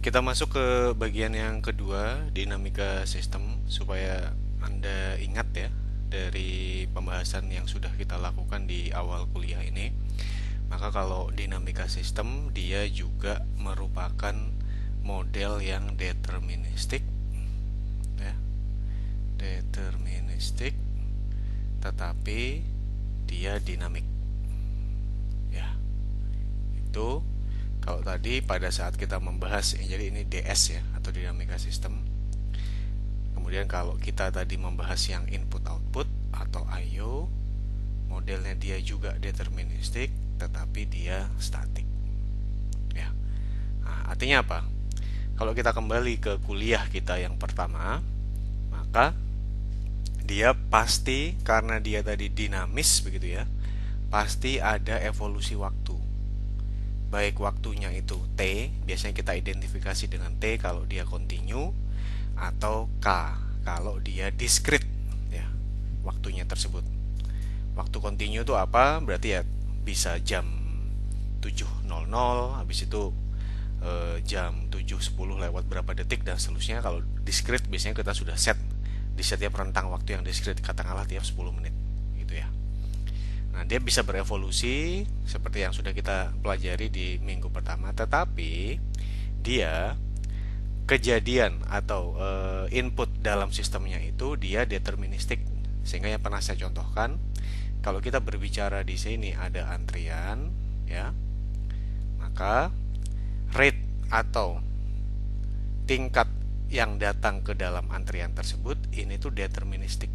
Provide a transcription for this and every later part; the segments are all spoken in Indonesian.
Kita masuk ke bagian yang kedua, dinamika sistem, supaya Anda ingat ya dari pembahasan yang sudah kita lakukan di awal kuliah ini. Maka kalau dinamika sistem, dia juga merupakan model yang deterministik ya, deterministik, tetapi dia dinamik ya. Itu kalau tadi pada saat kita membahas, jadi ini DS ya, atau dinamika sistem. Kemudian kalau kita tadi membahas yang input output atau I/O, modelnya dia juga deterministik, tetapi dia statik ya. Nah, artinya apa? Kalau kita kembali ke kuliah kita yang pertama, maka dia pasti, karena dia tadi dinamis begitu ya, pasti ada evolusi waktu. Baik waktunya itu T, biasanya kita identifikasi dengan T kalau dia continue, atau K kalau dia discrete ya, waktunya tersebut. Waktu continue itu apa? Berarti ya bisa jam 7.00, habis itu jam 7.10 lewat berapa detik dan seterusnya. Kalau discrete biasanya kita sudah set di setiap rentang waktu yang discrete, katakanlah tiap 10 menit gitu ya. Nah, dia bisa berevolusi seperti yang sudah kita pelajari di minggu pertama, tetapi dia kejadian atau input dalam sistemnya itu dia deterministik. Sehingga yang pernah saya contohkan, kalau kita berbicara di sini ada antrian ya, maka rate atau tingkat yang datang ke dalam antrian tersebut ini tuh deterministik.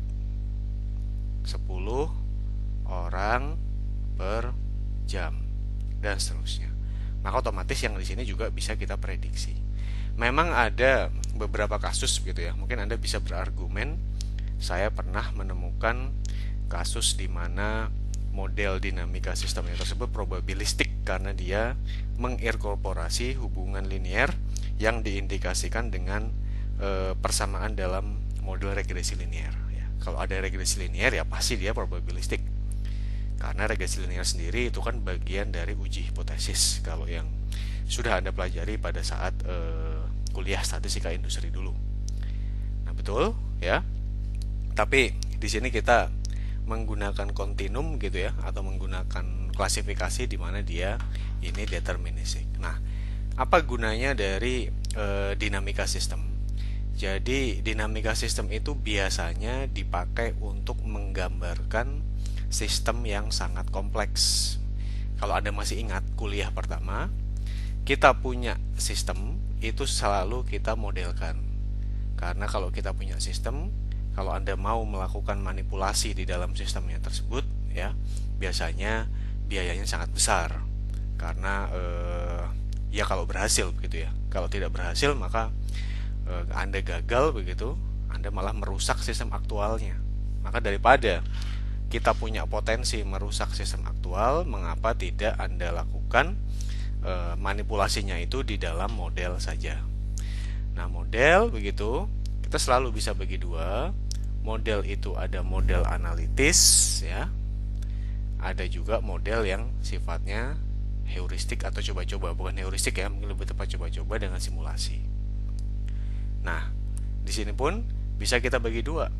10 orang per jam dan seterusnya. Maka otomatis yang di sini juga bisa kita prediksi. Memang ada beberapa kasus begitu ya. Mungkin Anda bisa berargumen, saya pernah menemukan kasus di mana model dinamika sistemnya tersebut probabilistik karena dia menginkorporasi hubungan linear yang diindikasikan dengan persamaan dalam model regresi linear ya. Kalau ada regresi linear ya pasti dia probabilistik. Karena regresi linear sendiri itu kan bagian dari uji hipotesis kalau yang sudah Anda pelajari pada saat kuliah statistika industri dulu. Nah, betul ya. Tapi di sini kita menggunakan kontinum gitu ya, atau menggunakan klasifikasi di mana dia ini deterministik. Nah, apa gunanya dari dinamika sistem? Jadi dinamika sistem itu biasanya dipakai untuk menggambarkan sistem yang sangat kompleks. Kalau Anda masih ingat kuliah pertama, kita punya sistem itu selalu kita modelkan. Karena kalau kita punya sistem, kalau Anda mau melakukan manipulasi di dalam sistemnya tersebut ya, biasanya biayanya sangat besar. Karena ya kalau berhasil begitu ya. Kalau tidak berhasil maka Anda gagal begitu, Anda malah merusak sistem aktualnya. Maka daripada kita punya potensi merusak sistem aktual, mengapa tidak Anda lakukan manipulasinya itu di dalam model saja. Nah, model begitu kita selalu bisa bagi dua. Model itu ada model analitis ya, ada juga model yang sifatnya heuristik atau coba-coba. Bukan heuristik ya, mungkin lebih tepat coba-coba dengan simulasi. Nah, di sini pun bisa kita bagi dua.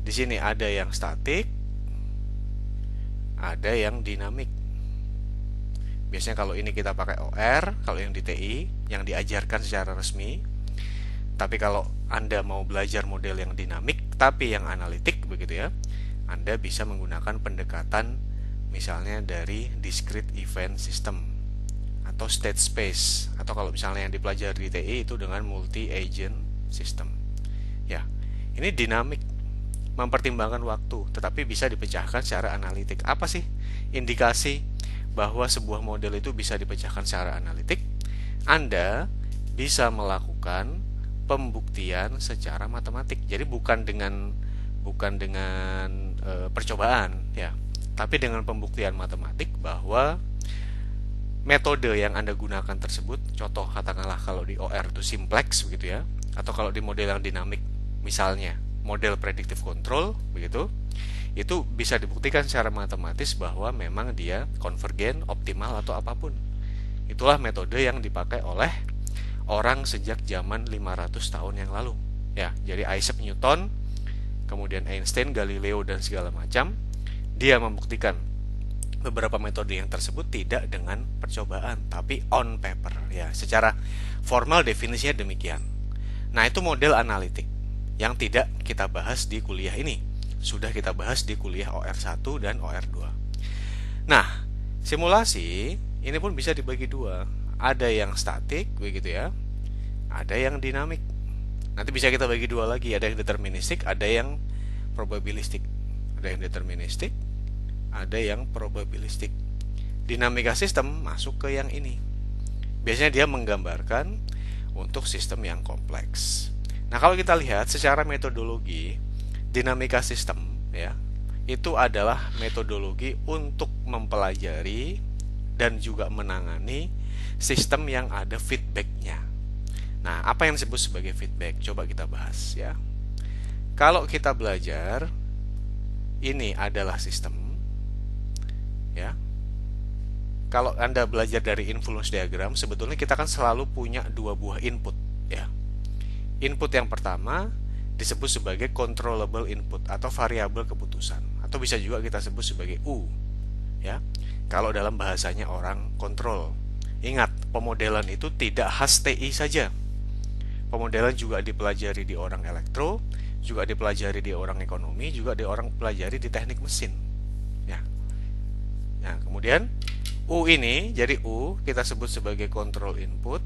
Di sini ada yang statik, ada yang dinamik. Biasanya kalau ini kita pakai OR, kalau yang di TI yang diajarkan secara resmi. Tapi kalau Anda mau belajar model yang dinamik tapi yang analitik begitu ya, Anda bisa menggunakan pendekatan misalnya dari discrete event system atau state space, atau kalau misalnya yang dipelajari di TI itu dengan multi agent system. Ya, ini dinamik, mempertimbangkan waktu, tetapi bisa dipecahkan secara analitik. Apa sih indikasi bahwa sebuah model itu bisa dipecahkan secara analitik? Anda bisa melakukan pembuktian secara matematik. Jadi bukan dengan percobaan ya, tapi dengan pembuktian matematik bahwa metode yang Anda gunakan tersebut, contoh katakanlah kalau di OR itu simplex begitu ya, atau kalau di model yang dinamik misalnya model predictive control begitu, itu bisa dibuktikan secara matematis bahwa memang dia konvergen, optimal atau apapun. Itulah metode yang dipakai oleh orang sejak zaman 500 tahun yang lalu. Ya, jadi Isaac Newton, kemudian Einstein, Galileo dan segala macam, dia membuktikan beberapa metode yang tersebut tidak dengan percobaan, tapi on paper. Ya, secara formal definisinya demikian. Nah, itu model analitik yang tidak kita bahas di kuliah ini. Sudah kita bahas di kuliah OR1 dan OR2. Nah, simulasi ini pun bisa dibagi dua. Ada yang statik, begitu ya. Ada yang dinamik. Nanti bisa kita bagi dua lagi. Ada yang deterministik, ada yang probabilistik. Ada yang deterministik, ada yang probabilistik. Dinamika sistem masuk ke yang ini. Biasanya dia menggambarkan untuk sistem yang kompleks. Nah, kalau kita lihat secara metodologi, dinamika sistem ya, itu adalah metodologi untuk mempelajari dan juga menangani sistem yang ada feedbacknya. Nah, apa yang disebut sebagai feedback? Coba kita bahas ya. Kalau kita belajar, ini adalah sistem ya. Kalau Anda belajar dari influence diagram, sebetulnya kita kan selalu punya dua buah input ya. Input yang pertama disebut sebagai controllable input atau variabel keputusan, atau bisa juga kita sebut sebagai U ya. Kalau dalam bahasanya orang kontrol. Ingat, pemodelan itu tidak khas TI saja. Pemodelan juga dipelajari di orang elektro, juga dipelajari di orang ekonomi, juga di orang pelajari di teknik mesin ya. Nah, kemudian U ini, jadi U kita sebut sebagai control input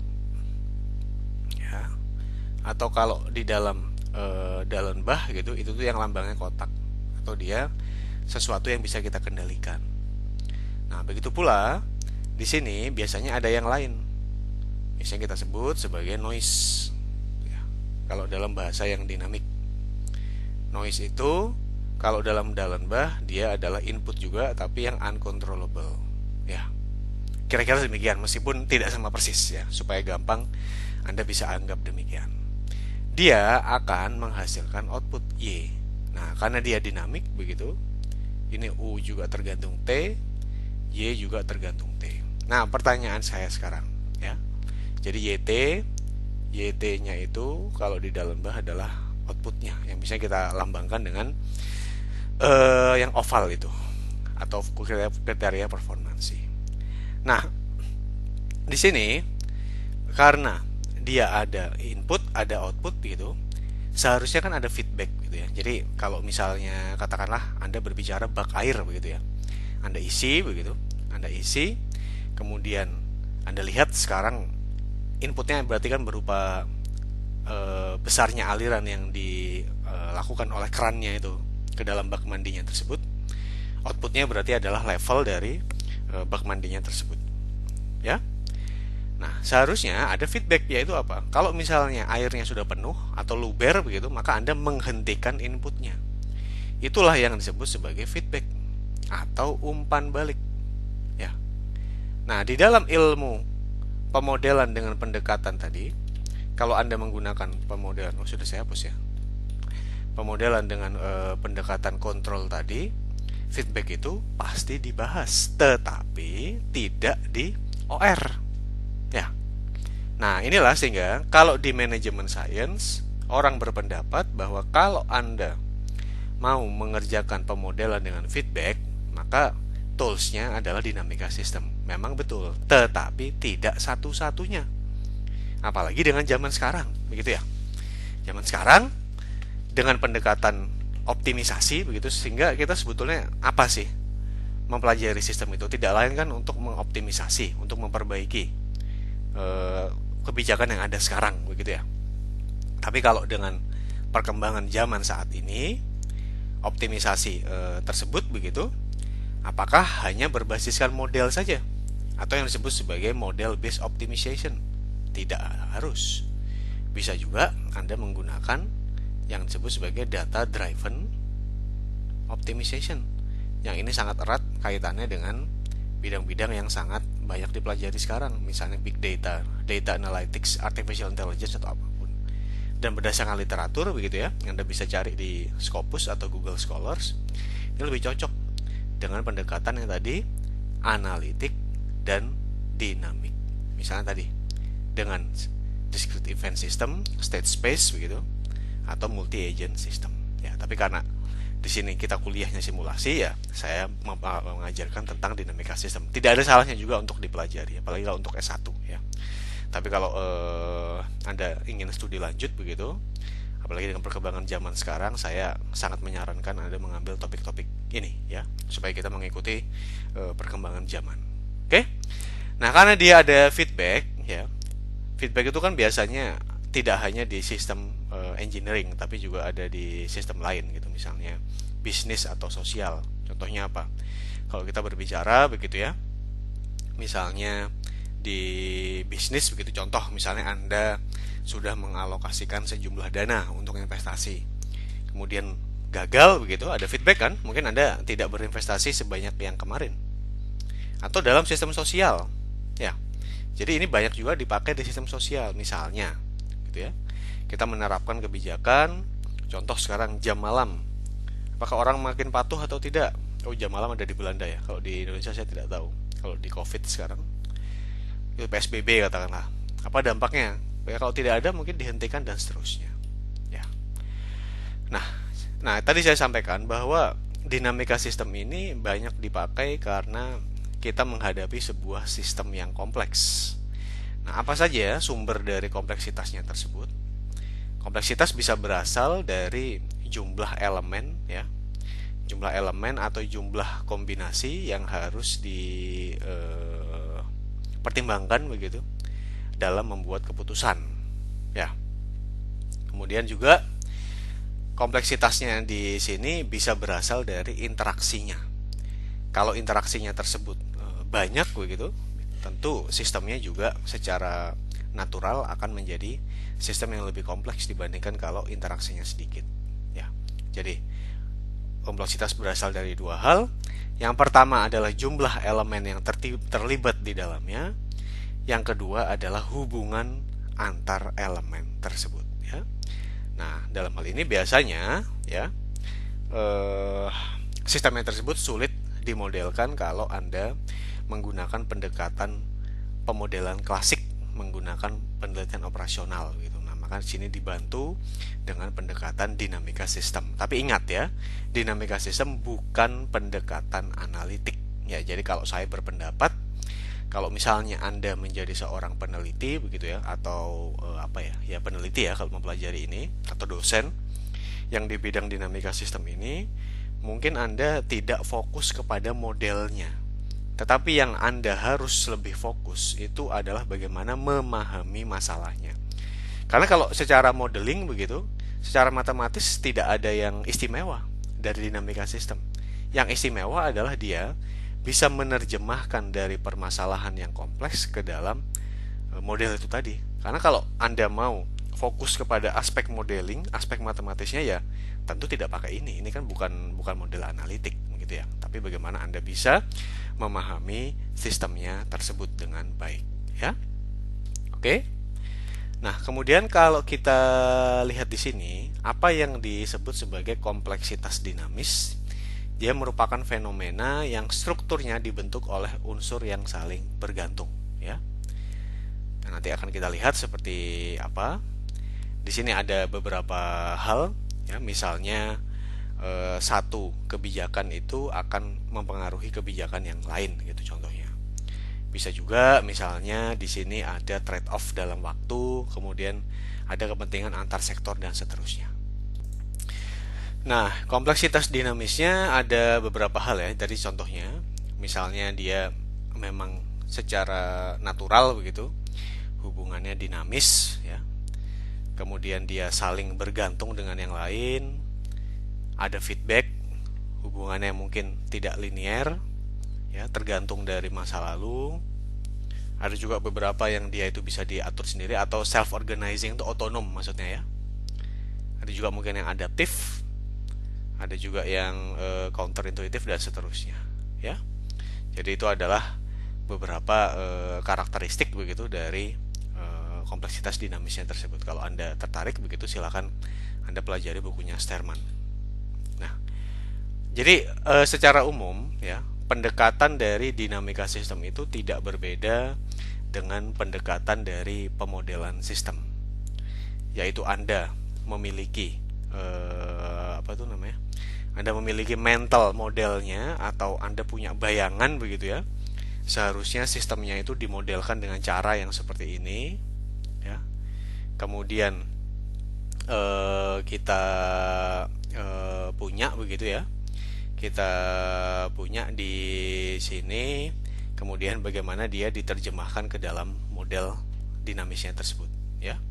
ya. Atau kalau di dalam Dallenbach gitu, itu tuh yang lambangnya kotak, atau dia sesuatu yang bisa kita kendalikan. Nah, begitu pula di sini biasanya ada yang lain. Biasanya kita sebut sebagai noise ya. Kalau dalam bahasa yang dinamik, noise itu kalau dalam Dallenbach dia adalah input juga, tapi yang uncontrollable ya. Kira-kira demikian, meskipun tidak sama persis ya, supaya gampang Anda bisa anggap demikian. Dia akan menghasilkan output Y. Nah, karena dia dinamik begitu, ini U juga tergantung T, Y juga tergantung T. Nah, pertanyaan saya sekarang ya. Jadi YT-nya itu kalau di Dallenbach adalah outputnya, yang bisa kita lambangkan dengan yang oval itu, atau kriteria performansi. Nah, di sini karena dia ada input, ada output gitu, seharusnya kan ada feedback gitu ya. Jadi kalau misalnya katakanlah Anda berbicara bak air begitu ya, Anda isi begitu, Anda isi, kemudian Anda lihat sekarang inputnya berarti kan berupa besarnya aliran yang dilakukan oleh kerannya itu ke dalam bak mandinya tersebut. Outputnya berarti adalah level dari bak mandinya tersebut ya. Nah, seharusnya ada feedback, yaitu apa? Kalau misalnya airnya sudah penuh atau luber begitu, maka Anda menghentikan inputnya. Itulah yang disebut sebagai feedback atau umpan balik ya. Nah, di dalam ilmu pemodelan dengan pendekatan tadi, kalau Anda menggunakan pemodelan, sudah saya hapus ya. Pemodelan dengan pendekatan kontrol tadi, feedback itu pasti dibahas, tetapi tidak di OR. Ya. Nah, inilah sehingga kalau di manajemen science, orang berpendapat bahwa kalau Anda mau mengerjakan pemodelan dengan feedback, maka toolsnya adalah dinamika sistem. Memang betul, tetapi tidak satu-satunya. Apalagi dengan zaman sekarang, begitu ya. Zaman sekarang dengan pendekatan optimisasi begitu, sehingga kita sebetulnya apa sih mempelajari sistem itu? Tidak lain kan untuk mengoptimisasi, untuk memperbaiki kebijakan yang ada sekarang begitu ya. Tapi kalau dengan perkembangan zaman saat ini, optimisasi tersebut begitu, apakah hanya berbasiskan model saja atau yang disebut sebagai model based optimization? Tidak harus. Bisa juga Anda menggunakan yang disebut sebagai data driven optimization. Yang ini sangat erat kaitannya dengan bidang-bidang yang sangat banyak dipelajari sekarang, misalnya big data, data analytics, artificial intelligence atau apapun. Dan berdasarkan literatur begitu ya, yang Anda bisa cari di Scopus atau Google Scholars, ini lebih cocok dengan pendekatan yang tadi analitik dan dinamik. Misalnya tadi dengan discrete event system, state space begitu, atau multi agent system. Ya, tapi karena di sini kita kuliahnya simulasi, ya saya mengajarkan tentang dinamika sistem. Tidak ada salahnya juga untuk dipelajari, apalagi kalau untuk S1 ya. Tapi kalau Anda ingin studi lanjut begitu, apalagi dengan perkembangan zaman sekarang, saya sangat menyarankan Anda mengambil topik-topik ini ya, supaya kita mengikuti perkembangan zaman. Oke? Nah, karena dia ada feedback ya. Feedback itu kan biasanya tidak hanya di sistem engineering, tapi juga ada di sistem lain gitu, misalnya bisnis atau sosial. Contohnya apa? Kalau kita berbicara begitu ya, misalnya di bisnis begitu, contoh misalnya Anda sudah mengalokasikan sejumlah dana untuk investasi, kemudian gagal begitu, ada feedback kan, mungkin Anda tidak berinvestasi sebanyak yang kemarin. Atau dalam sistem sosial ya, jadi ini banyak juga dipakai di sistem sosial, misalnya gitu ya, kita menerapkan kebijakan, contoh sekarang jam malam, apakah orang makin patuh atau tidak? Oh, jam malam ada di Belanda ya, kalau di Indonesia saya tidak tahu. Kalau di COVID sekarang itu PSBB katakanlah, apa dampaknya? Ya, kalau tidak ada mungkin dihentikan dan seterusnya ya. Nah, tadi saya sampaikan bahwa dinamika sistem ini banyak dipakai karena kita menghadapi sebuah sistem yang kompleks. Nah, apa saja sumber dari kompleksitasnya tersebut? Kompleksitas bisa berasal dari jumlah elemen ya, jumlah elemen atau jumlah kombinasi yang harus dipertimbangkan begitu dalam membuat keputusan ya. Kemudian juga kompleksitasnya di sini bisa berasal dari interaksinya. Kalau interaksinya tersebut banyak begitu, tentu sistemnya juga secara natural akan menjadi sistem yang lebih kompleks dibandingkan kalau interaksinya sedikit ya. Jadi kompleksitas berasal dari dua hal. Yang pertama adalah jumlah elemen yang terlibat di dalamnya. Yang kedua adalah hubungan antar elemen tersebut ya. Nah, dalam hal ini biasanya ya sistemnya tersebut sulit dimodelkan kalau Anda menggunakan pendekatan pemodelan klasik, menggunakan penelitian operasional gitu. Nah, maka di sini dibantu dengan pendekatan dinamika sistem. Tapi ingat ya, dinamika sistem bukan pendekatan analitik. Ya, jadi kalau saya berpendapat, kalau misalnya Anda menjadi seorang peneliti begitu ya, atau ya peneliti ya kalau mempelajari ini, atau dosen yang di bidang dinamika sistem ini, mungkin Anda tidak fokus kepada modelnya. Tetapi yang Anda harus lebih fokus itu adalah bagaimana memahami masalahnya. Karena kalau secara modeling begitu, secara matematis tidak ada yang istimewa dari dinamika sistem. Yang istimewa adalah dia bisa menerjemahkan dari permasalahan yang kompleks ke dalam model itu tadi. Karena kalau Anda mau fokus kepada aspek modeling, aspek matematisnya, ya tentu tidak pakai ini. Ini kan bukan model analitik gitu ya. Tapi bagaimana Anda bisa memahami sistemnya tersebut dengan baik ya. Oke. Nah, kemudian kalau kita lihat di sini, apa yang disebut sebagai kompleksitas dinamis? Dia merupakan fenomena yang strukturnya dibentuk oleh unsur yang saling bergantung ya. Nah, nanti akan kita lihat seperti apa. Di sini ada beberapa hal ya, misalnya satu kebijakan itu akan mempengaruhi kebijakan yang lain gitu contohnya. Bisa juga misalnya di sini ada trade off dalam waktu, kemudian ada kepentingan antar sektor dan seterusnya. Nah, kompleksitas dinamisnya ada beberapa hal ya dari contohnya. Misalnya dia memang secara natural begitu, hubungannya dinamis ya. Kemudian dia saling bergantung dengan yang lain. Ada feedback, hubungannya mungkin tidak linear ya, tergantung dari masa lalu. Ada juga beberapa yang dia itu bisa diatur sendiri atau self organizing, itu otonom maksudnya ya. Ada juga mungkin yang adaptif, ada juga yang counter intuitif dan seterusnya ya. Jadi itu adalah beberapa karakteristik begitu dari kompleksitas dinamisnya tersebut. Kalau Anda tertarik begitu, silakan Anda pelajari bukunya Sterman. Nah, jadi secara umum ya, pendekatan dari dinamika sistem itu tidak berbeda dengan pendekatan dari pemodelan sistem, yaitu Anda memiliki apa tuh namanya? Anda memiliki mental modelnya atau Anda punya bayangan begitu ya. Seharusnya sistemnya itu dimodelkan dengan cara yang seperti ini ya. Kemudian kita punya begitu ya. Kita punya di sini, kemudian bagaimana dia diterjemahkan ke dalam model dinamisnya tersebut ya.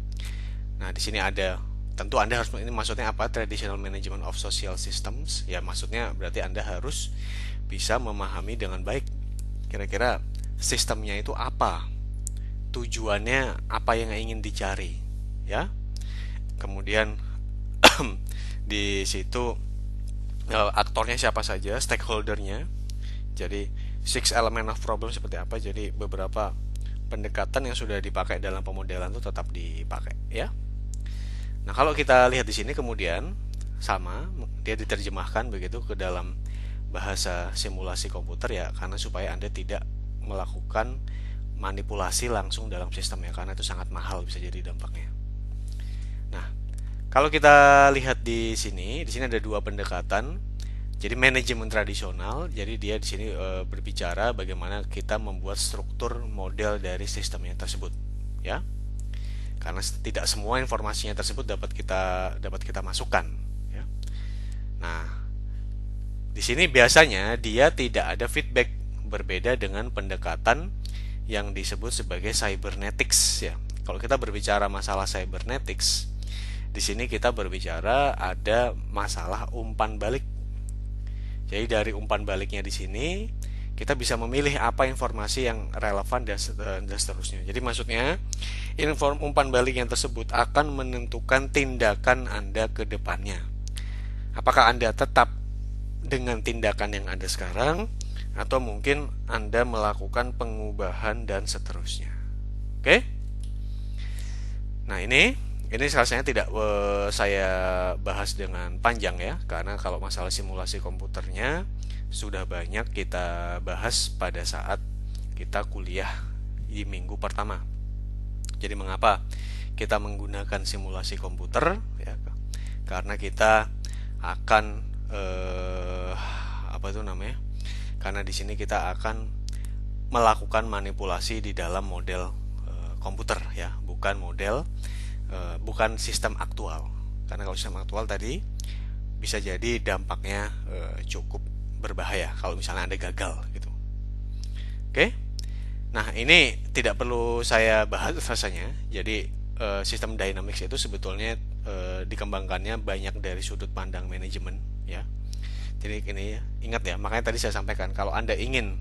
Nah, di sini ada, tentu Anda harus, ini maksudnya apa? Traditional Management of Social Systems ya, maksudnya berarti Anda harus bisa memahami dengan baik kira-kira sistemnya itu apa, tujuannya apa yang ingin dicari ya. Kemudian di situ aktornya siapa saja, stakeholdernya. Jadi six element of problem seperti apa. Jadi beberapa pendekatan yang sudah dipakai dalam pemodelan itu tetap dipakai ya. Nah, kalau kita lihat di sini kemudian sama, dia diterjemahkan begitu ke dalam bahasa simulasi komputer ya, karena supaya Anda tidak melakukan manipulasi langsung dalam sistemnya, karena itu sangat mahal bisa jadi dampaknya. Nah, kalau kita lihat di sini ada dua pendekatan. Jadi manajemen tradisional, jadi dia di sini berbicara bagaimana kita membuat struktur model dari sistemnya tersebut, ya. Karena tidak semua informasinya tersebut dapat kita masukkan, ya. Nah, di sini biasanya dia tidak ada feedback, berbeda dengan pendekatan yang disebut sebagai cybernetics, ya. Kalau kita berbicara masalah cybernetics, di sini kita berbicara ada masalah umpan balik. Jadi dari umpan baliknya di sini kita bisa memilih apa informasi yang relevan dan seterusnya. Jadi maksudnya umpan balik yang tersebut akan menentukan tindakan Anda ke depannya. Apakah Anda tetap dengan tindakan yang ada sekarang, atau mungkin Anda melakukan pengubahan dan seterusnya. Oke? Nah, ini rasanya tidak saya bahas dengan panjang ya, karena kalau masalah simulasi komputernya sudah banyak kita bahas pada saat kita kuliah di minggu pertama. Jadi mengapa kita menggunakan simulasi komputer ya, karena kita akan karena di sini kita akan melakukan manipulasi di dalam model komputer ya, bukan sistem aktual. Karena kalau sistem aktual tadi bisa jadi dampaknya cukup berbahaya kalau misalnya Anda gagal gitu. Oke. Nah, ini tidak perlu saya bahas rasanya. Jadi sistem dynamics itu sebetulnya dikembangkannya banyak dari sudut pandang manajemen ya. Jadi ini ingat ya, makanya tadi saya sampaikan kalau Anda ingin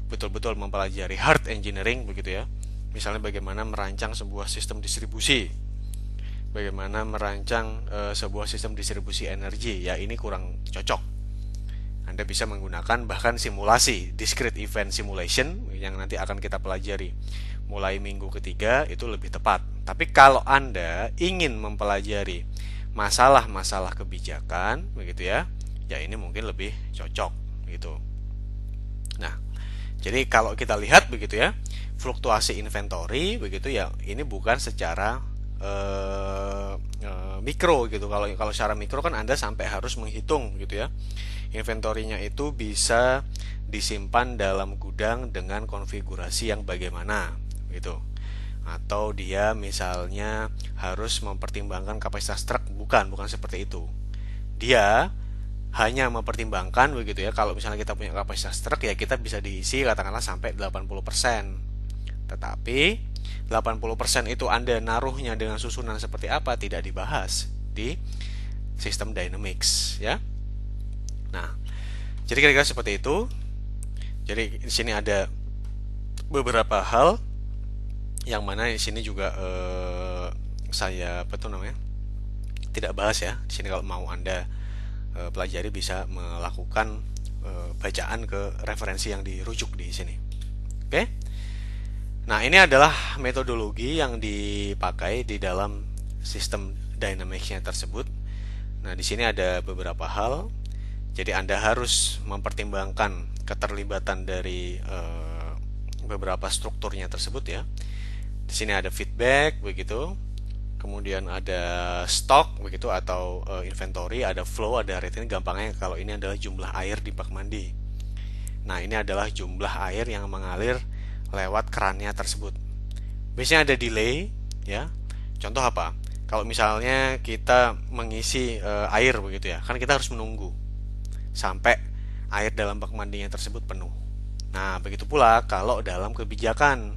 betul-betul mempelajari hard engineering begitu ya. Misalnya bagaimana merancang sebuah sistem distribusi, bagaimana merancang sebuah sistem distribusi energi, ya ini kurang cocok. Anda bisa menggunakan bahkan simulasi, discrete event simulation yang nanti akan kita pelajari mulai minggu ketiga, itu lebih tepat. Tapi kalau Anda ingin mempelajari masalah-masalah kebijakan begitu ya, ya ini mungkin lebih cocok gitu. Nah, jadi kalau kita lihat begitu ya, fluktuasi inventory begitu ya, ini bukan secara mikro gitu. Kalau secara mikro kan Anda sampai harus menghitung gitu ya. Inventorinya itu bisa disimpan dalam gudang dengan konfigurasi yang bagaimana gitu. Atau dia misalnya harus mempertimbangkan kapasitas truk, bukan seperti itu. Dia hanya mempertimbangkan begitu ya, kalau misalnya kita punya kapasitas truk ya kita bisa diisi katakanlah sampai 80%. Tetapi 80% itu Anda naruhnya dengan susunan seperti apa tidak dibahas di sistem dynamics ya. Nah, jadi kira-kira seperti itu. Jadi di sini ada beberapa hal yang mana di sini juga saya tidak bahas ya. Di sini kalau mau Anda pelajari bisa melakukan bacaan ke referensi yang dirujuk di sini. Oke? Nah, ini adalah metodologi yang dipakai di dalam sistem dynamics-nya tersebut. Nah, di sini ada beberapa hal. Jadi Anda harus mempertimbangkan keterlibatan dari beberapa strukturnya tersebut ya. Di sini ada feedback begitu. Kemudian ada stok begitu atau inventory, ada flow, ada rate. Ini gampangnya kalau ini adalah jumlah air di bak mandi. Nah, ini adalah jumlah air yang mengalir lewat kerannya tersebut. Biasanya ada delay ya. Contoh apa? Kalau misalnya kita mengisi air begitu ya, kan kita harus menunggu sampai air dalam bak mandinya tersebut penuh. Nah, begitu pula kalau dalam kebijakan.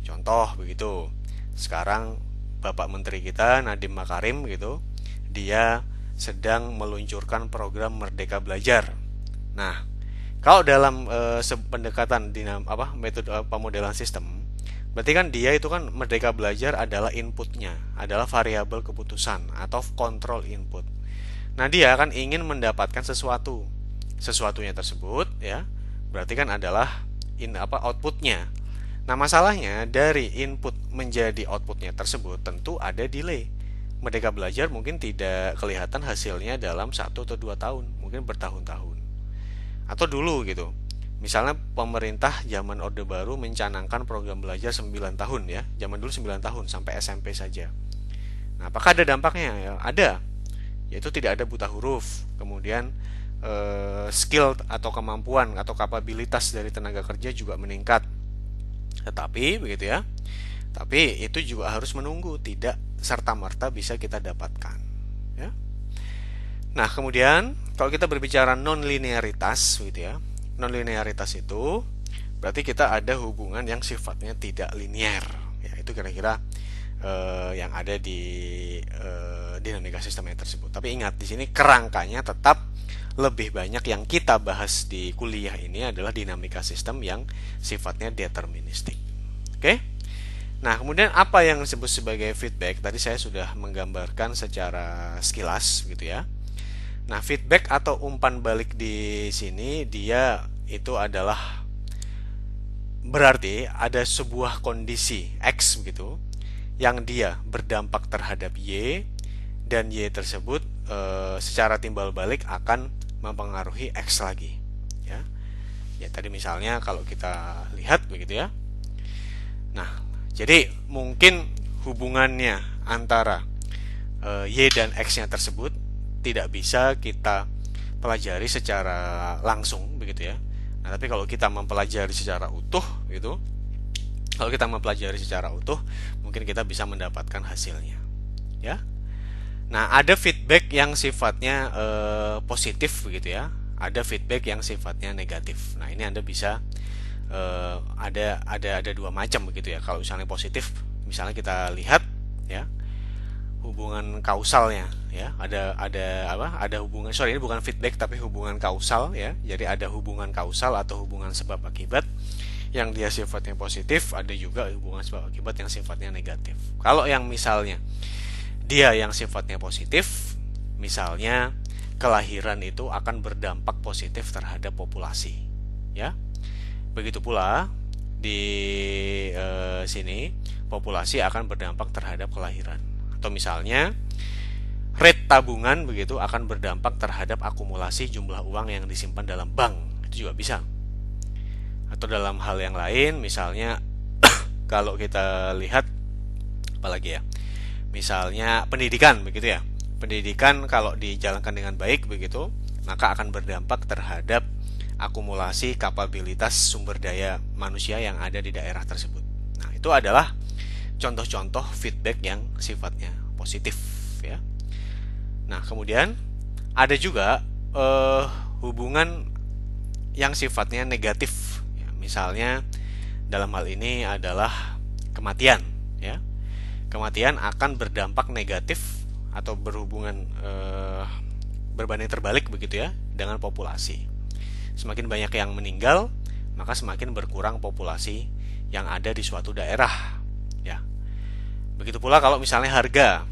Contoh begitu. Sekarang Bapak Menteri kita Nadiem Makarim gitu, dia sedang meluncurkan program Merdeka Belajar. Nah, kalau dalam pendekatan metode pemodelan sistem, berarti kan dia itu kan Merdeka Belajar adalah inputnya, adalah variabel keputusan atau kontrol input. Nah, dia kan ingin mendapatkan sesuatu. Sesuatunya tersebut ya, berarti kan adalah outputnya. Nah, masalahnya dari input menjadi outputnya tersebut tentu ada delay. Merdeka Belajar mungkin tidak kelihatan hasilnya dalam 1 atau 2 tahun, mungkin bertahun-tahun. Atau dulu gitu. Misalnya pemerintah zaman Orde Baru mencanangkan program belajar 9 tahun ya. Zaman dulu 9 tahun sampai SMP saja. Nah, apakah ada dampaknya? Ya, ada. Yaitu tidak ada buta huruf. Kemudian skill atau kemampuan atau kapabilitas dari tenaga kerja juga meningkat. Tetapi begitu ya. Tapi itu juga harus menunggu, tidak serta-merta bisa kita dapatkan, ya. Nah, kemudian kalau kita berbicara non-linearitas gitu ya. Non-linearitas itu berarti kita ada hubungan yang sifatnya tidak linear. Ya, itu kira-kira yang ada di dinamika sistemnya tersebut. Tapi ingat di sini kerangkanya tetap lebih banyak yang kita bahas di kuliah ini adalah dinamika sistem yang sifatnya deterministik. Oke? Nah, kemudian apa yang disebut sebagai feedback? Tadi saya sudah menggambarkan secara sekilas gitu ya. Nah, feedback atau umpan balik di sini dia itu adalah berarti ada sebuah kondisi X begitu yang dia berdampak terhadap Y dan Y tersebut secara timbal balik akan mempengaruhi X lagi ya. Ya tadi misalnya kalau kita lihat begitu ya. Nah, jadi mungkin hubungannya antara Y dan X-nya tersebut tidak bisa kita pelajari secara langsung begitu ya. Nah, tapi kalau kita mempelajari secara utuh gitu, kalau kita mempelajari secara utuh, mungkin kita bisa mendapatkan hasilnya ya. Nah, ada feedback yang sifatnya positif begitu ya. Ada feedback yang sifatnya negatif. Nah, ini Anda bisa ada dua macam begitu ya. Kalau misalnya positif, misalnya kita lihat ya hubungan kausalnya ya. Ada hubungan, sorry ini bukan feedback tapi hubungan kausal ya. Jadi ada hubungan kausal atau hubungan sebab akibat yang dia sifatnya positif, ada juga hubungan sebab akibat yang sifatnya negatif. Kalau yang misalnya dia yang sifatnya positif, misalnya kelahiran itu akan berdampak positif terhadap populasi, ya. Begitu pula di sini populasi akan berdampak terhadap kelahiran. Atau misalnya rate tabungan begitu akan berdampak terhadap akumulasi jumlah uang yang disimpan dalam bank, itu juga bisa. Atau dalam hal yang lain, misalnya kalau kita lihat apalagi ya. Misalnya pendidikan begitu ya. Pendidikan kalau dijalankan dengan baik begitu, maka akan berdampak terhadap akumulasi kapabilitas sumber daya manusia yang ada di daerah tersebut. Nah, itu adalah contoh-contoh feedback yang sifatnya positif ya. Nah, kemudian ada juga hubungan yang sifatnya negatif ya. Misalnya dalam hal ini adalah kematian ya. Kematian akan berdampak negatif atau berhubungan berbanding terbalik begitu ya dengan populasi. Semakin banyak yang meninggal, maka semakin berkurang populasi yang ada di suatu daerah ya. Begitu pula kalau misalnya harga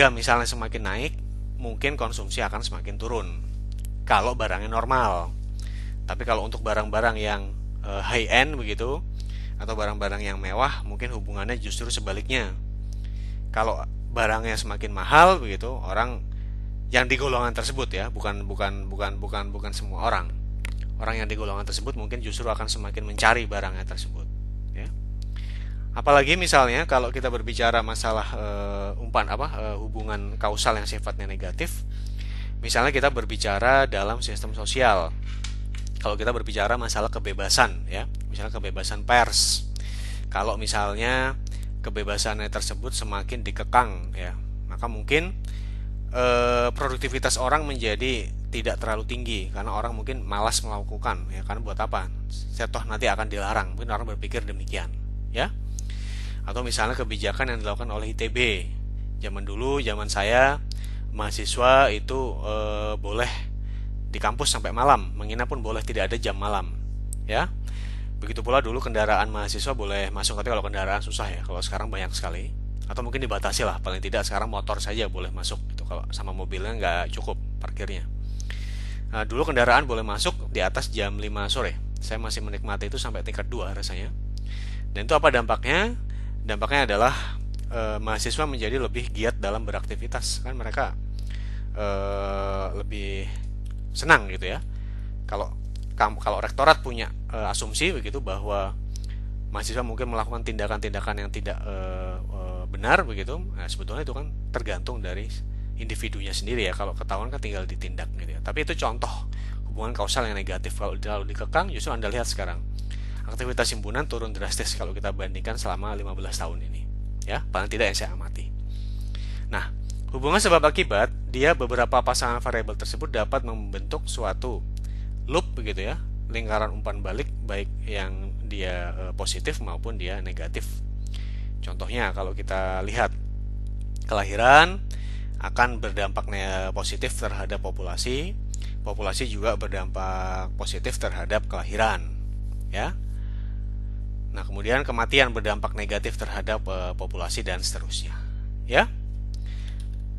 misalnya semakin naik, mungkin konsumsi akan semakin turun kalau barangnya normal. Tapi kalau untuk barang-barang yang high end begitu atau barang-barang yang mewah, mungkin hubungannya justru sebaliknya. Kalau barangnya semakin mahal begitu, orang yang di golongan tersebut ya, bukan semua orang. Orang yang di golongan tersebut mungkin justru akan semakin mencari barangnya tersebut, ya. Apalagi misalnya kalau kita berbicara masalah hubungan kausal yang sifatnya negatif. Misalnya kita berbicara dalam sistem sosial. Kalau kita berbicara masalah kebebasan, ya, misalnya kebebasan pers. Kalau misalnya kebebasannya tersebut semakin dikekang, ya, maka mungkin produktivitas orang menjadi tidak terlalu tinggi karena orang mungkin malas melakukan, ya, karena buat apa? Saya toh nanti akan dilarang. Mungkin orang berpikir demikian, ya. Atau misalnya kebijakan yang dilakukan oleh ITB. Zaman dulu, zaman saya, mahasiswa itu boleh di kampus sampai malam, menginap pun boleh, tidak ada jam malam, ya. Begitu pula dulu kendaraan mahasiswa boleh masuk, tapi kalau kendaraan susah ya. Kalau sekarang banyak sekali. Atau mungkin dibatasi lah, paling tidak sekarang motor saja boleh masuk. Itu kalau sama mobilnya nggak cukup parkirnya. Nah, dulu kendaraan boleh masuk di atas jam 5 sore. Saya masih menikmati itu sampai tingkat 2 rasanya. Dan itu apa dampaknya? Dampaknya adalah mahasiswa menjadi lebih giat dalam beraktivitas. Kan mereka lebih senang gitu ya. Kalau rektorat punya asumsi begitu bahwa mahasiswa mungkin melakukan tindakan-tindakan yang tidak benar begitu, nah, sebetulnya itu kan tergantung dari individunya sendiri ya. Kalau ketahuan kan tinggal ditindak gitu ya. Tapi itu contoh hubungan kausal yang negatif. Kalau terlalu dikekang, justru Anda lihat sekarang aktivitas himpunan turun drastis kalau kita bandingkan selama 15 tahun ini, ya, paling tidak yang saya amati. Nah, hubungan sebab akibat, dia beberapa pasangan variabel tersebut dapat membentuk suatu loop begitu ya, lingkaran umpan balik, baik yang dia positif maupun dia negatif. Contohnya kalau kita lihat, kelahiran akan berdampak positif terhadap populasi, populasi juga berdampak positif terhadap kelahiran, ya. Nah, kemudian kematian berdampak negatif terhadap populasi dan seterusnya, ya.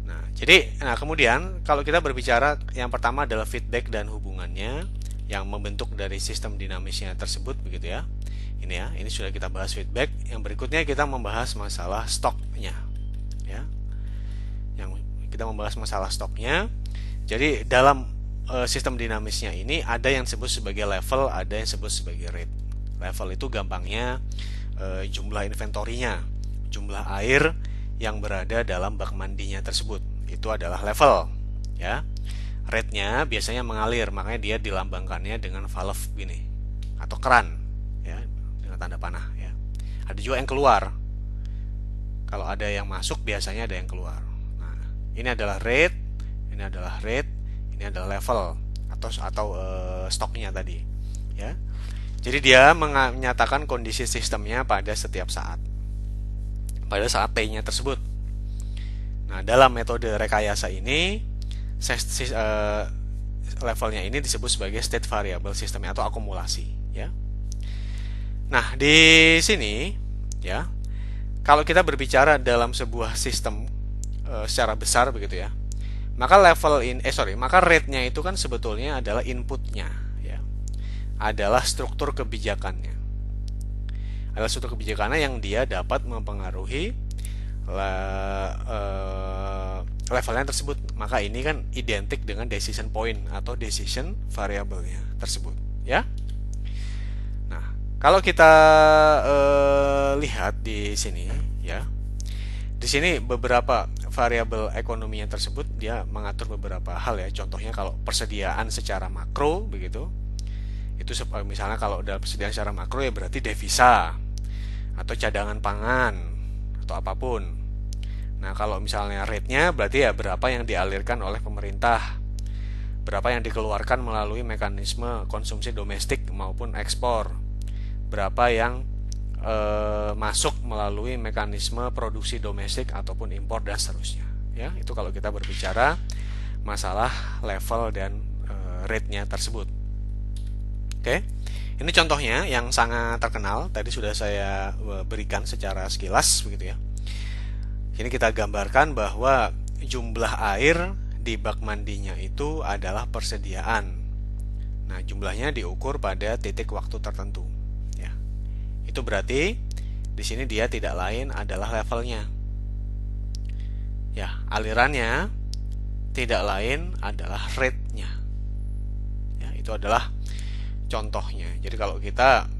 Nah, kemudian kalau kita berbicara, yang pertama adalah feedback dan hubungannya yang membentuk dari sistem dinamisnya tersebut begitu ya. Ini sudah kita bahas feedback. Yang berikutnya kita membahas masalah stoknya, ya. Yang kita membahas masalah stoknya. Jadi dalam sistem dinamisnya ini ada yang disebut sebagai level, ada yang disebut sebagai rate. Level itu gampangnya jumlah inventorinya, jumlah air yang berada dalam bak mandinya tersebut. Itu adalah level, ya. Rate-nya biasanya mengalir, makanya dia dilambangkannya dengan valve gini atau keran, ya, dengan tanda panah, ya. Ada juga yang keluar. Kalau ada yang masuk biasanya ada yang keluar. Nah, ini adalah rate, ini adalah rate, ini adalah level atau stoknya tadi, ya. Jadi dia menyatakan kondisi sistemnya pada setiap saat, pada saat T-nya tersebut. Nah, dalam metode rekayasa ini levelnya ini disebut sebagai state variable sistemnya atau akumulasi, ya. Nah, di sini, ya, kalau kita berbicara dalam sebuah sistem secara besar begitu ya, maka maka rate-nya itu kan sebetulnya adalah inputnya, ya, adalah struktur kebijakannya, adalah struktur kebijakannya yang dia dapat mempengaruhi levelnya tersebut. Maka ini kan identik dengan decision point atau decision variable-nya tersebut, ya. Nah, kalau kita lihat di sini, ya, di sini beberapa variabel ekonominya tersebut dia mengatur beberapa hal, ya. Contohnya kalau persediaan secara makro begitu, itu misalnya kalau dalam persediaan secara makro ya berarti devisa atau cadangan pangan atau apapun. Nah, kalau misalnya rate-nya berarti ya berapa yang dialirkan oleh pemerintah, berapa yang dikeluarkan melalui mekanisme konsumsi domestik maupun ekspor, berapa yang masuk melalui mekanisme produksi domestik ataupun impor dan seterusnya, ya. Itu kalau kita berbicara masalah level dan rate-nya tersebut. Oke. Ini contohnya yang sangat terkenal, tadi sudah saya berikan secara sekilas begitu ya. Ini kita gambarkan bahwa jumlah air di bak mandinya itu adalah persediaan. Nah, jumlahnya diukur pada titik waktu tertentu, ya. Itu berarti di sini dia tidak lain adalah levelnya. Ya, alirannya tidak lain adalah rate-nya. Ya, itu adalah contohnya. Jadi kalau kita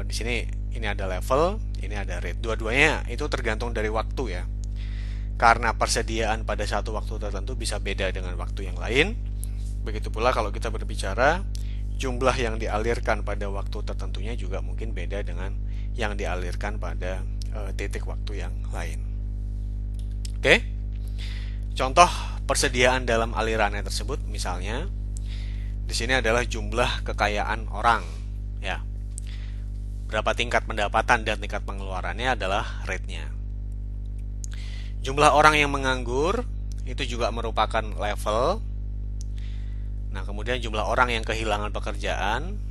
di sini ini ada level, ini ada rate. Dua-duanya itu tergantung dari waktu ya. Karena persediaan pada satu waktu tertentu bisa beda dengan waktu yang lain. Begitu pula kalau kita berbicara jumlah yang dialirkan pada waktu tertentunya juga mungkin beda dengan yang dialirkan pada titik waktu yang lain. Oke. Contoh persediaan dalam alirannya tersebut misalnya di sini adalah jumlah kekayaan orang ya. Berapa tingkat pendapatan dan tingkat pengeluarannya adalah rate-nya. Jumlah orang yang menganggur itu juga merupakan level. Nah, kemudian jumlah orang yang kehilangan pekerjaan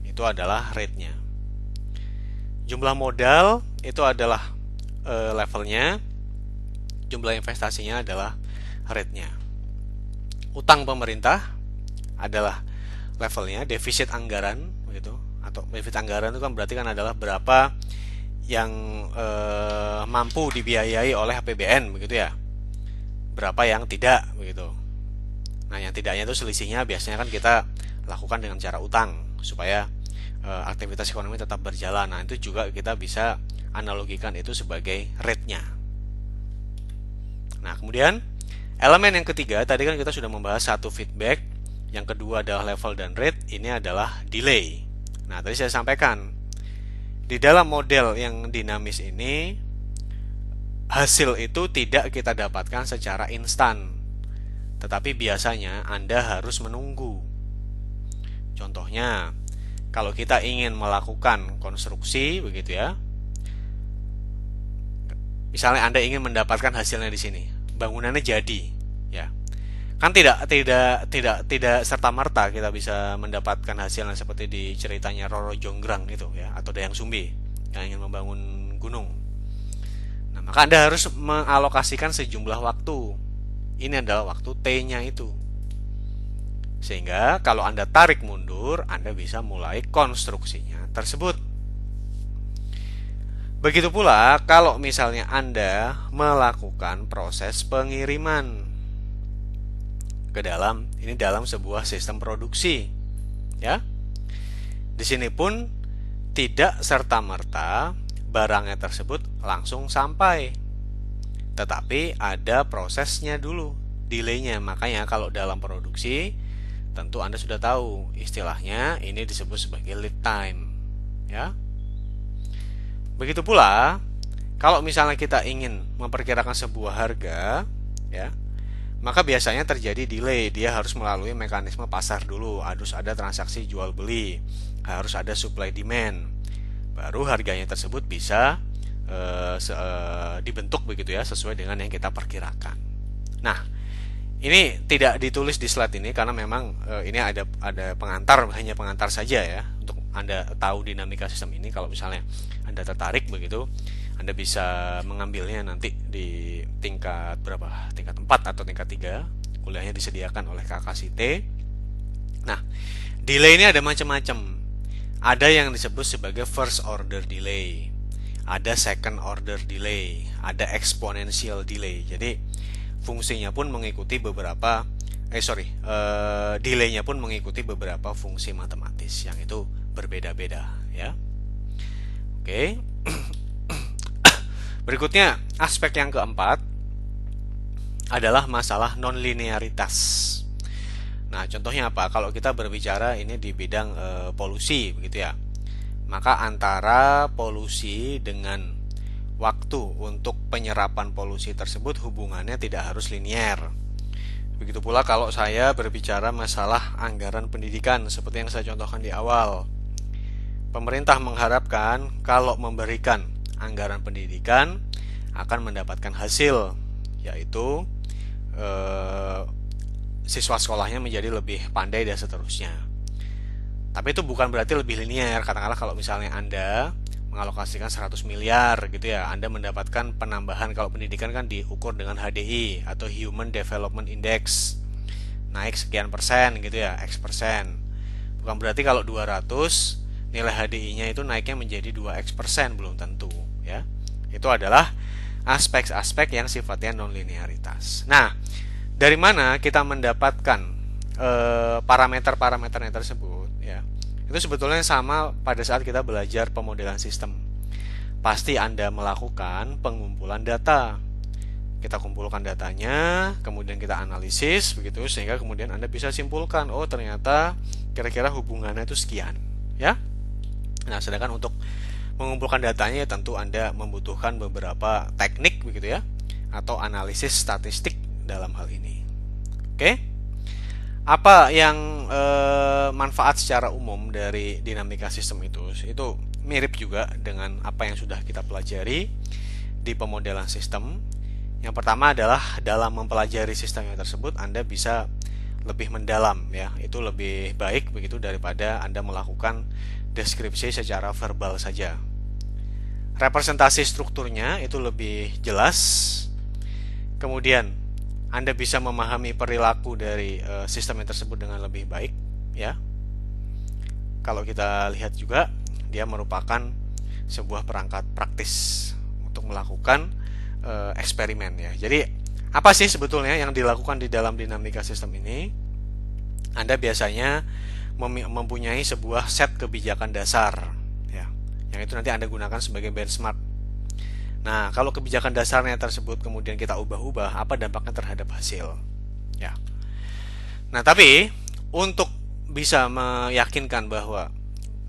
itu adalah rate-nya. Jumlah modal itu adalah levelnya. Jumlah investasinya adalah rate-nya. Utang pemerintah adalah levelnya, defisit anggaran begitu. Atau defisit anggaran itu kan berarti kan adalah berapa yang mampu dibiayai oleh APBN begitu ya. Berapa yang tidak begitu. Nah, yang tidaknya itu selisihnya biasanya kan kita lakukan dengan cara utang supaya aktivitas ekonomi tetap berjalan. Nah, itu juga kita bisa analogikan itu sebagai rate-nya. Nah, kemudian elemen yang ketiga, tadi kan kita sudah membahas satu feedback, yang kedua adalah level dan rate, ini adalah delay. Nah, tadi saya sampaikan, di dalam model yang dinamis ini, hasil itu tidak kita dapatkan secara instan. Tetapi biasanya Anda harus menunggu. Contohnya, kalau kita ingin melakukan konstruksi begitu ya. Misalnya Anda ingin mendapatkan hasilnya di sini. Bangunannya jadi, ya. Kan tidak serta-merta kita bisa mendapatkan hasilnya seperti di ceritanya Roro Jonggrang itu ya, atau Dayang Sumbi yang ingin membangun gunung. Nah, maka Anda harus mengalokasikan sejumlah waktu. Ini adalah waktu T-nya itu. Sehingga kalau Anda tarik mundur, Anda bisa mulai konstruksinya tersebut. Begitu pula kalau misalnya Anda melakukan proses pengiriman ke dalam sebuah sistem produksi, ya. Di sini pun tidak serta-merta barangnya tersebut langsung sampai. Tetapi ada prosesnya dulu, delaynya. Makanya kalau dalam produksi tentu Anda sudah tahu istilahnya ini disebut sebagai lead time, ya. Begitu pula kalau misalnya kita ingin memperkirakan sebuah harga, ya, maka biasanya terjadi delay. Dia harus melalui mekanisme pasar dulu, harus ada transaksi jual beli, harus ada supply demand, baru harganya tersebut bisa dibentuk begitu ya, sesuai dengan yang kita perkirakan. Nah, ini tidak ditulis di slide ini karena memang ini ada pengantar, hanya pengantar saja ya, untuk Anda tahu dinamika sistem ini. Kalau misalnya Anda tertarik begitu, Anda bisa mengambilnya nanti di tingkat berapa? Tingkat 4 atau tingkat 3. Kuliahnya disediakan oleh KKCT. Nah, delay ini ada macam-macam. Ada yang disebut sebagai first order delay, ada second order delay, ada exponential delay. Jadi fungsinya pun mengikuti beberapa delaynya pun mengikuti beberapa fungsi matematis yang itu berbeda-beda ya. Oke. Berikutnya, aspek yang keempat adalah masalah nonlinearitas. Nah, contohnya apa? Kalau kita berbicara ini di bidang polusi begitu ya. Maka antara polusi dengan waktu untuk penyerapan polusi tersebut hubungannya tidak harus linier. Begitu pula kalau saya berbicara masalah anggaran pendidikan seperti yang saya contohkan di awal. Pemerintah mengharapkan kalau memberikan anggaran pendidikan akan mendapatkan hasil, yaitu siswa sekolahnya menjadi lebih pandai dan seterusnya. Tapi itu bukan berarti lebih linier. Katakanlah kalau misalnya Anda mengalokasikan 100 miliar gitu ya, Anda mendapatkan penambahan. Kalau pendidikan kan diukur dengan HDI atau Human Development Index, naik sekian persen gitu ya, X persen. Bukan berarti kalau 200 nilai HDI-nya itu naiknya menjadi 2X persen, belum tentu ya. Itu adalah aspek-aspek yang sifatnya nonlinearitas. Nah, dari mana kita mendapatkan parameter-parameternya tersebut ya, itu sebetulnya sama pada saat kita belajar pemodelan sistem. Pasti Anda melakukan pengumpulan data. Kita kumpulkan datanya, kemudian kita analisis begitu, sehingga kemudian Anda bisa simpulkan, oh ternyata kira-kira hubungannya itu sekian ya. Nah, sedangkan untuk mengumpulkan datanya tentu Anda membutuhkan beberapa teknik begitu ya, atau analisis statistik dalam hal ini. Oke? Apa yang manfaat secara umum dari dinamika sistem itu? Itu mirip juga dengan apa yang sudah kita pelajari di pemodelan sistem. Yang pertama adalah dalam mempelajari sistem yang tersebut Anda bisa lebih mendalam ya. Itu lebih baik begitu daripada Anda melakukan deskripsi secara verbal saja. Representasi strukturnya itu lebih jelas. Kemudian Anda bisa memahami perilaku dari sistem yang tersebut dengan lebih baik ya. Kalau kita lihat juga dia merupakan sebuah perangkat praktis untuk melakukan eksperimen ya. Jadi apa sih sebetulnya yang dilakukan di dalam dinamika sistem ini? Anda biasanya mempunyai sebuah set kebijakan dasar ya, yang itu nanti Anda gunakan sebagai benchmark. Nah, kalau kebijakan dasarnya tersebut kemudian kita ubah-ubah, apa dampaknya terhadap hasil ya. Nah, tapi untuk bisa meyakinkan bahwa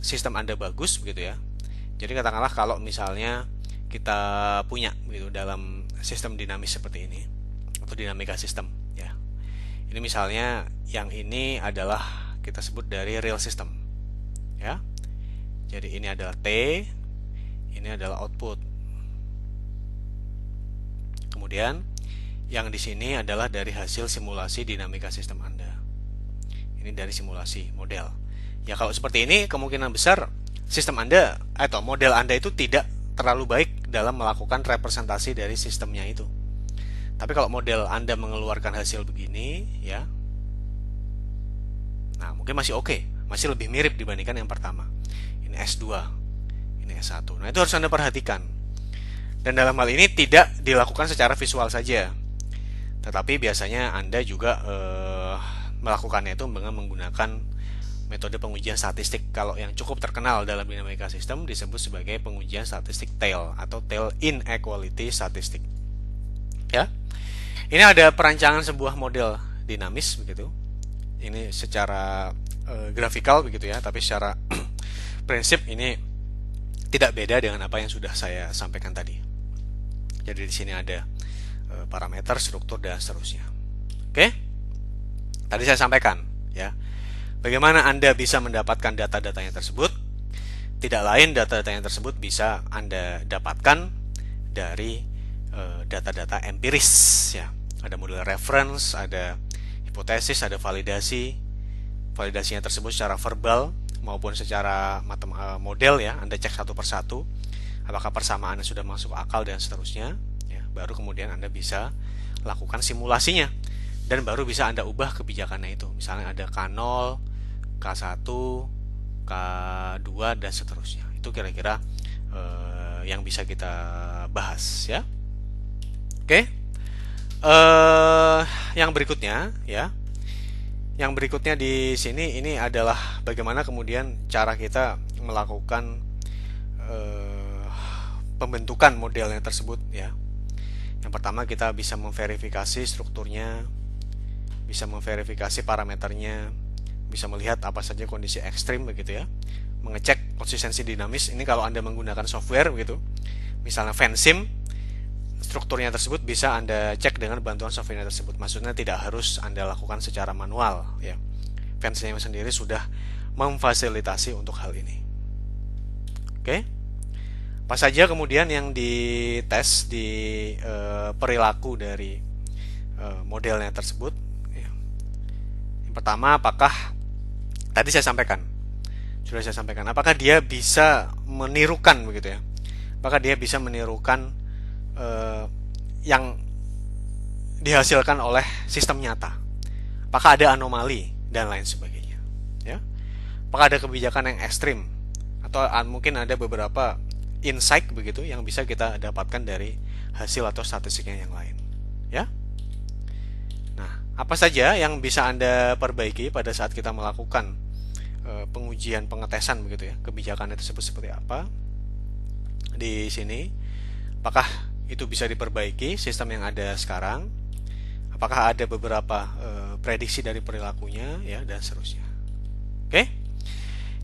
sistem Anda bagus begitu ya. Jadi katakanlah kalau misalnya kita punya gitu dalam sistem dinamis seperti ini atau dinamika sistem ya. Ini misalnya yang ini adalah kita sebut dari real system ya. Jadi ini adalah T, ini adalah output. Kemudian yang di sini adalah dari hasil simulasi dinamika sistem Anda. Ini dari simulasi model. Ya kalau seperti ini kemungkinan besar sistem Anda atau model Anda itu tidak terlalu baik dalam melakukan representasi dari sistemnya itu. Tapi kalau model Anda mengeluarkan hasil begini ya, nah mungkin masih oke, masih lebih mirip dibandingkan yang pertama. Ini S2, ini S1. Nah itu harus Anda perhatikan. Dan dalam hal ini tidak dilakukan secara visual saja, tetapi biasanya Anda juga melakukannya itu dengan menggunakan metode pengujian statistik. Kalau yang cukup terkenal dalam dinamika sistem disebut sebagai pengujian statistik Tail atau Tail inequality statistik. Ya. Ini ada perancangan sebuah model dinamis begitu. Ini secara grafikal begitu ya, tapi secara prinsip ini tidak beda dengan apa yang sudah saya sampaikan tadi. Jadi di sini ada parameter, struktur dan seterusnya. Oke? Tadi saya sampaikan ya. Bagaimana Anda bisa mendapatkan data-datanya tersebut? Tidak lain data-datanya tersebut bisa Anda dapatkan dari data-data empiris ya. Ada model reference, ada hipotesis, ada validasi. Validasinya tersebut secara verbal maupun secara model ya. Anda cek satu persatu apakah persamaannya sudah masuk akal dan seterusnya ya. Baru kemudian Anda bisa lakukan simulasinya dan baru bisa Anda ubah kebijakannya itu. Misalnya ada K0, K1, K2 dan seterusnya. Itu kira-kira yang bisa kita bahas ya. Oke. Yang berikutnya ya. Yang berikutnya di sini ini adalah bagaimana kemudian cara kita melakukan pembentukan modelnya tersebut ya. Yang pertama kita bisa memverifikasi strukturnya, bisa memverifikasi parameternya, bisa melihat apa saja kondisi ekstrim begitu ya, mengecek konsistensi dinamis. Ini kalau Anda menggunakan software begitu, misalnya Vensim, strukturnya tersebut bisa Anda cek dengan bantuan software tersebut. Maksudnya tidak harus Anda lakukan secara manual ya. Vensim sendiri sudah memfasilitasi untuk hal ini. Oke. Apa saja kemudian yang dites di perilaku dari modelnya tersebut ya. Yang pertama, apakah tadi saya sampaikan, sudah saya sampaikan, apakah dia bisa menirukan begitu ya? Apakah dia bisa menirukan yang dihasilkan oleh sistem nyata? Apakah ada anomali dan lain sebagainya? Ya, apakah ada kebijakan yang ekstrim atau mungkin ada beberapa insight begitu yang bisa kita dapatkan dari hasil atau statistiknya yang lain? Ya. Nah, Apa saja yang bisa Anda perbaiki pada saat kita melakukan pengujian pengetesan begitu ya, kebijakan itu seperti apa di sini. Apakah itu bisa diperbaiki sistem yang ada sekarang? Apakah ada beberapa prediksi dari perilakunya ya dan seterusnya. Oke?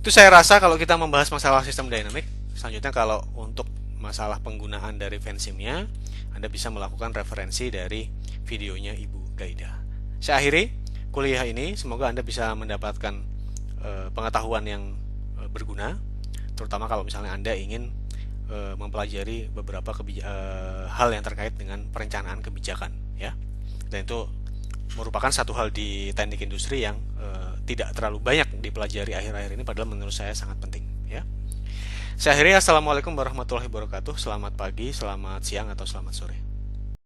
Itu saya rasa kalau kita membahas masalah sistem dynamic. Selanjutnya kalau untuk masalah penggunaan dari Vensimnya, Anda bisa melakukan referensi dari videonya Ibu Gaida. Saya akhiri kuliah ini, semoga Anda bisa mendapatkan pengetahuan yang berguna, terutama kalau misalnya Anda ingin mempelajari beberapa hal yang terkait dengan perencanaan kebijakan ya. Dan itu merupakan satu hal di teknik industri yang tidak terlalu banyak dipelajari akhir-akhir ini, padahal menurut saya sangat penting ya. Saya akhiri, assalamualaikum warahmatullahi wabarakatuh. Selamat pagi, selamat siang, atau selamat sore.